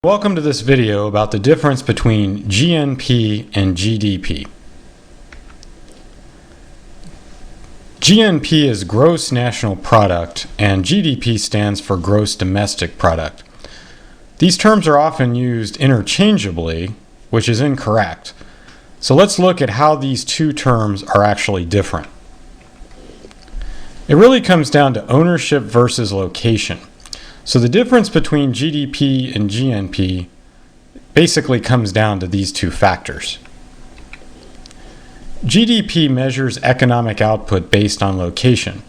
Welcome to this video about the difference between GNP and GDP. GNP is Gross National Product and GDP stands for Gross Domestic Product. These terms are often used interchangeably, which is incorrect. So let's look at how these two terms are actually different. It really comes down to ownership versus location. So the difference between GDP and GNP basically comes down to these two factors. GDP measures economic output based on location.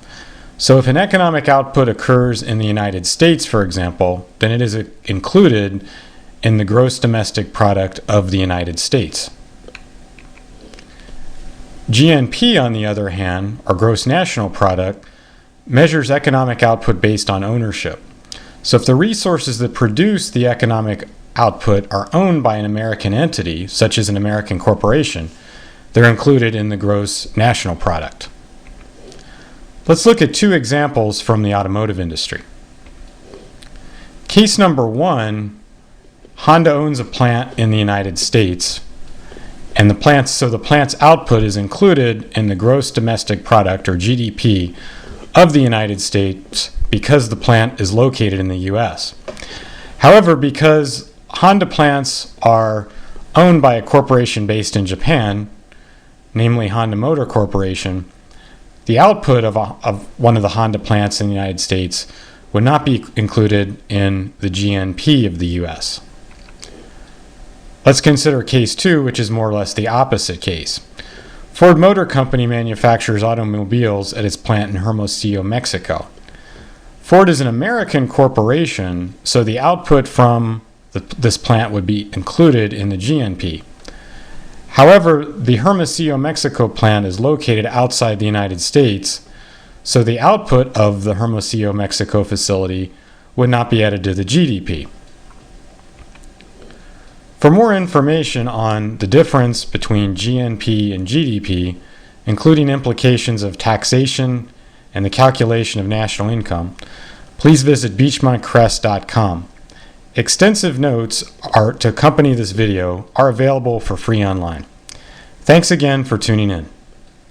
So if an economic output occurs in the United States, for example, then it is included in the gross domestic product of the United States. GNP, on the other hand, or gross national product, measures economic output based on ownership. So if the resources that produce the economic output are owned by an American entity, such as an American corporation, they're included in the gross national product. Let's look at two examples from the automotive industry. Case number one, Honda owns a plant in the United States, and the plant's output is included in the gross domestic product, or GDP, of the United States because the plant is located in the US. However, because Honda plants are owned by a corporation based in Japan, namely Honda Motor Corporation, the output of one of the Honda plants in the United States would not be included in the GNP of the US. Let's consider case two, which is more or less the opposite case. Ford Motor Company manufactures automobiles at its plant in Hermosillo, Mexico. Ford is an American corporation, so the output from this plant would be included in the GNP. However, the Hermosillo, Mexico plant is located outside the United States, so the output of the Hermosillo, Mexico facility would not be added to the GDP. For more information on the difference between GNP and GDP, including implications of taxation and the calculation of national income, please visit beachmontcrest.com. Extensive notes to accompany this video are available for free online. Thanks again for tuning in.